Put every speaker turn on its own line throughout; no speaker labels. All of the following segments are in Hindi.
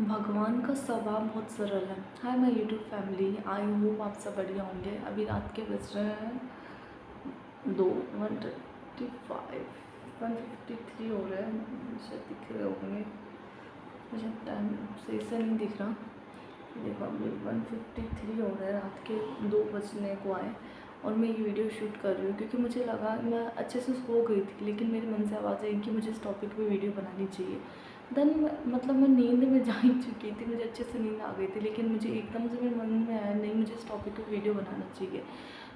भगवान का स्वभाव बहुत सरल है। Hi my YouTube family, I hope आप सब बढ़िया होंगे। अभी रात के बज रहे हैं 1:53 हो रहे हैं। शायद दिख रहे होंगे, मुझे टाइम सही से नहीं दिख रहा। देखो अभी 1:53 हो रहे हैं, रात के 2 बजने को आए और मैं ये वीडियो शूट कर रही हूँ क्योंकि मुझे लगा मैं अच्छे से सो गई थी, लेकिन मेरे मन से आवाज़ आई कि मुझे इस टॉपिक पे वीडियो बनानी चाहिए। देन मतलब मैं नींद में जा ही चुकी थी, मुझे अच्छे से नींद आ गई थी, लेकिन मुझे एकदम से मेरे मन में आया नहीं, मुझे इस टॉपिक पे वीडियो बनाना चाहिए।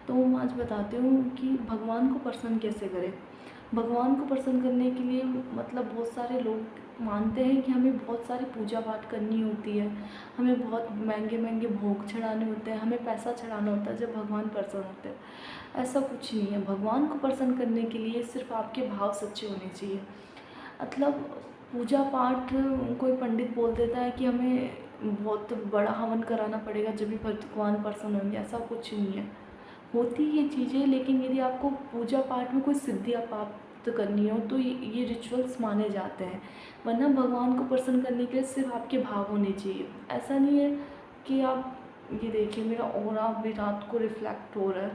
तो मैं आज बताती हूँ कि भगवान को प्रसन्न कैसे करें। भगवान को प्रसन्न करने के लिए मतलब बहुत सारे लोग मानते हैं कि हमें बहुत सारी पूजा पाठ करनी होती है, हमें बहुत महंगे महंगे भोग चढ़ाने होते हैं, हमें पैसा चढ़ाना होता है जब भगवान प्रसन्न होते हैं। ऐसा कुछ नहीं है। भगवान को प्रसन्न करने के लिए सिर्फ आपके भाव सच्चे होने चाहिए। मतलब पूजा पाठ कोई पंडित बोल देता है कि हमें बहुत बड़ा हवन कराना पड़ेगा जब भी भगवान प्रसन्न होंगे, ऐसा कुछ नहीं है। होती ये चीज़ें, लेकिन यदि आपको पूजा पाठ में कोई सिद्धि आप प्राप्त करनी हो तो ये रिचुअल्स माने जाते हैं। वरना भगवान को प्रसन्न करने के लिए सिर्फ आपके भाव होने चाहिए। ऐसा नहीं है कि आप ये देखिए मेरा ऑरा अभी रात को रिफ्लेक्ट हो रहा है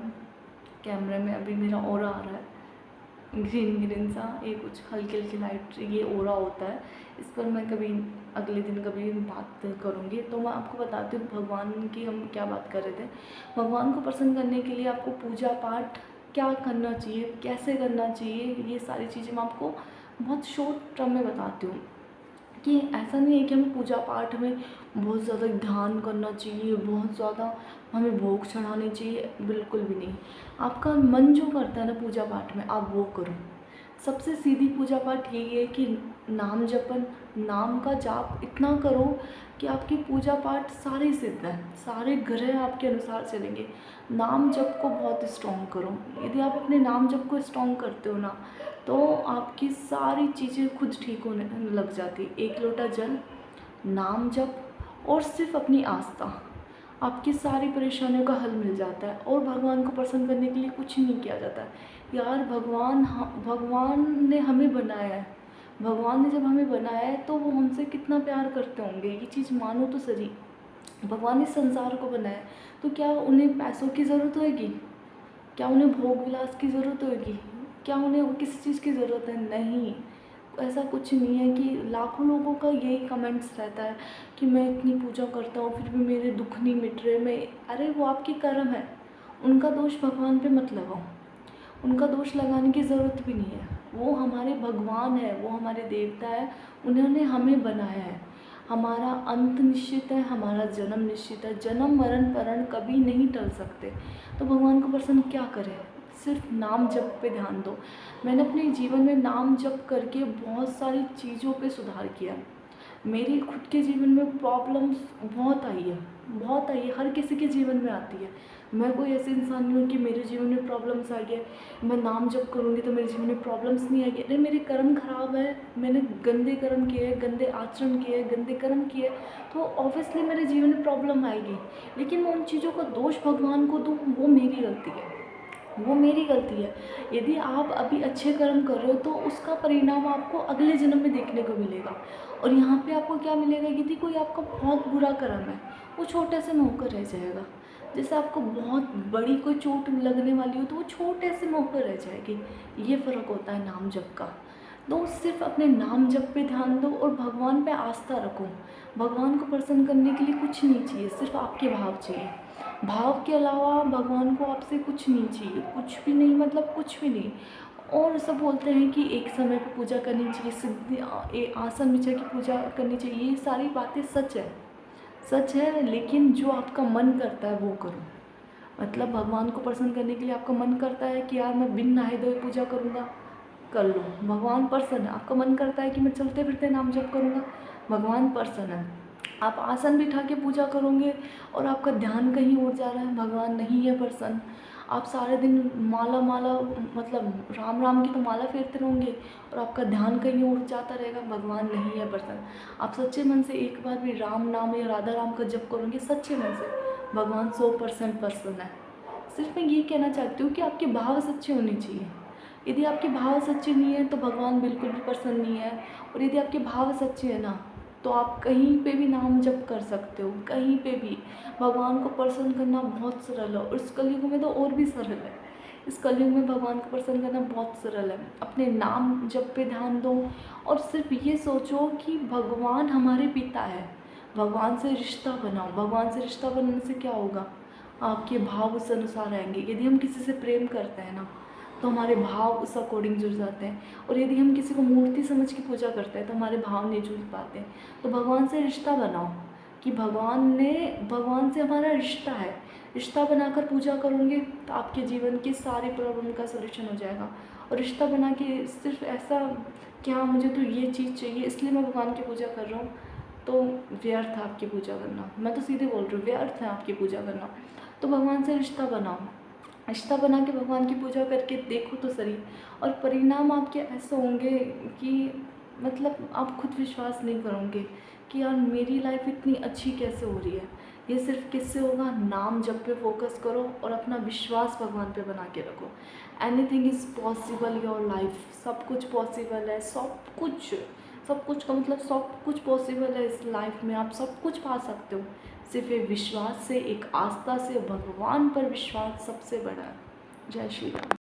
कैमरे में, अभी मेरा ऑरा आ रहा है ग्रीन ग्रीन सा, ये कुछ हल्की हल्की लाइट, ये ओरा होता है। इस पर मैं कभी अगले दिन कभी बात करूँगी। तो मैं आपको बताती हूँ भगवान की हम क्या बात कर रहे थे। भगवान को प्रसन्न करने के लिए आपको पूजा पाठ क्या करना चाहिए, कैसे करना चाहिए, ये सारी चीज़ें मैं आपको बहुत शॉर्ट टर्म में बताती हूँ। कि ऐसा नहीं है कि हमें पूजा पाठ में बहुत ज़्यादा ध्यान करना चाहिए, बहुत ज़्यादा हमें भोग चढ़ाने चाहिए, बिल्कुल भी नहीं। आपका मन जो करता है ना पूजा पाठ में, आप वो करो। सबसे सीधी पूजा पाठ यही है कि नाम जपन, नाम का जाप इतना करो कि आपकी पूजा पाठ सारे सिद्ध हैं, सारे ग्रह आपके अनुसार चलेंगे। नाम जप को बहुत स्ट्रॉन्ग करो। यदि आप अपने नाम जप को स्ट्रॉन्ग करते हो ना, तो आपकी सारी चीज़ें खुद ठीक होने लग जाती। एक लोटा जल, नाम जप और सिर्फ अपनी आस्था, आपकी सारी परेशानियों का हल मिल जाता है। और भगवान को प्रसन्न करने के लिए कुछ नहीं किया जाता है यार। भगवान ने हमें बनाया है। भगवान ने जब हमें बनाया है तो वो हमसे कितना प्यार करते होंगे, ये चीज़ मानो तो सही। भगवान ने संसार को बनाया है, तो क्या उन्हें पैसों की ज़रूरत होगी? क्या उन्हें भोग विलास की ज़रूरत होगी? क्या उन्हें किसी चीज़ की ज़रूरत है? नहीं। ऐसा कुछ नहीं है कि लाखों लोगों का यही कमेंट्स रहता है कि मैं इतनी पूजा करता हूँ फिर भी मेरे दुख नहीं मिट रहे। मैं अरे वो आपके कर्म है, उनका दोष भगवान पे मत लगाओ। उनका दोष लगाने की ज़रूरत भी नहीं है। वो हमारे भगवान है, वो हमारे देवता है, उन्होंने हमें बनाया है। हमारा अंत निश्चित है, हमारा जन्म निश्चित है। जन्म मरण परण कभी नहीं टल सकते। तो भगवान को प्रसन्न क्या करें? सिर्फ नाम जप पे ध्यान दो। मैंने अपने जीवन में नाम जप करके बहुत सारी चीज़ों पे सुधार किया। मेरे खुद के जीवन में प्रॉब्लम्स बहुत आई है, बहुत आई है, हर किसी के जीवन में आती है। मैं कोई ऐसे इंसान नहीं हूँ कि मेरे जीवन में प्रॉब्लम्स आ गए, मैं नाम जप करूँगी तो मेरे जीवन में प्रॉब्लम्स नहीं आएगी। अरे मेरे कर्म खराब है, मैंने गंदे कर्म किए, गंदे आचरण किए, गंदे कर्म किए, तो ऑब्वियसली मेरे जीवन में प्रॉब्लम आएगी। लेकिन मैं उन चीज़ों का दोष भगवान को दूँ, वो मेरी गलती है, वो मेरी गलती है। यदि आप अभी अच्छे कर्म कर रहे हो तो उसका परिणाम आपको अगले जन्म में देखने को मिलेगा। और यहाँ पे आपको क्या मिलेगा? यदि कोई आपका बहुत बुरा कर्म है, वो छोटे से में होकर रह जाएगा। जैसे आपको बहुत बड़ी कोई चोट लगने वाली हो तो वो छोटे से में होकर रह जाएगी। ये फ़र्क होता है नाम जप का। तो सिर्फ अपने नाम जप पे ध्यान दो और भगवान पे आस्था रखो। भगवान को प्रसन्न करने के लिए कुछ नहीं चाहिए, सिर्फ आपके भाव चाहिए। भाव के अलावा भगवान को आपसे कुछ नहीं चाहिए, कुछ भी नहीं, मतलब कुछ भी नहीं। और सब बोलते हैं कि एक समय पे पूजा करनी चाहिए, सिद्धि आसन बिछा के पूजा करनी चाहिए, ये सारी बातें सच है, सच है। लेकिन जो आपका मन करता है वो करो। मतलब भगवान को प्रसन्न करने के लिए आपका मन करता है कि यार मैं बिन नहाए धोए पूजा करूँगा, कर लो, भगवान प्रसन्न है। आपका मन करता है कि मैं चलते फिरते नाम जप करूँगा, भगवान प्रसन्न है। आप आसन बिठा के पूजा करोगे और आपका ध्यान कहीं और जा रहा है, भगवान नहीं है प्रसन्न। आप सारे दिन माला माला मतलब राम राम की तो माला फेरते रहोगे और आपका ध्यान कहीं और जाता रहेगा, भगवान नहीं है प्रसन्न। आप सच्चे मन से एक बार भी राम नाम या राधा राम का जप करोगे सच्चे मन से, भगवान 100% प्रसन्न है। सिर्फ मैं ये कहना चाहती हूँ कि आपके भाव सच्चे होने चाहिए। यदि आपके भाव सच्चे नहीं है तो भगवान बिल्कुल भी प्रसन्न नहीं है। और यदि आपके भाव सच्चे हैं ना, तो आप कहीं पे भी नाम जप कर सकते हो, कहीं पे भी। भगवान को प्रसन्न करना बहुत सरल है, और इस कलयुग में तो और भी सरल है। इस कलयुग में भगवान को प्रसन्न करना बहुत सरल है। अपने नाम जप पे ध्यान दो, और सिर्फ ये सोचो कि भगवान हमारे पिता है। भगवान से रिश्ता बनाओ। भगवान से रिश्ता बनाने से क्या होगा, आपके भाव उस अनुसार आएंगे। यदि हम किसी से प्रेम करते हैं ना, तो हमारे भाव उस अकॉर्डिंग जुड़ जाते हैं। और यदि हम किसी को मूर्ति समझ के पूजा करते हैं, तो हमारे भाव नहीं जुड़ पाते। तो भगवान से रिश्ता बनाओ कि भगवान से हमारा रिश्ता है। रिश्ता बनाकर पूजा करोगे तो आपके जीवन की सारी प्रॉब्लम का सलूशन हो जाएगा। और रिश्ता बना के सिर्फ ऐसा कि हाँ मुझे तो ये चीज़ चाहिए इसलिए मैं भगवान की पूजा कर रहा हूँ, तो व्यर्थ है आपकी पूजा करना। मैं तो सीधे बोल रही हूँ, व्यर्थ है आपकी पूजा करना। तो भगवान से रिश्ता बनाओ। रिश्ता बना के भगवान की पूजा करके देखो तो सही, और परिणाम आपके ऐसे होंगे कि मतलब आप खुद विश्वास नहीं करोगे कि यार मेरी लाइफ इतनी अच्छी कैसे हो रही है। ये सिर्फ किससे होगा, नाम जप पे फोकस करो और अपना विश्वास भगवान पे बना के रखो। Anything is possible your life. सब कुछ पॉसिबल है, सब कुछ का मतलब सब कुछ पॉसिबल है इस लाइफ में। आप सब कुछ पा सकते हो, सिर्फ एक विश्वास से, एक आस्था से। भगवान पर विश्वास सबसे बड़ा है। जय श्री राम।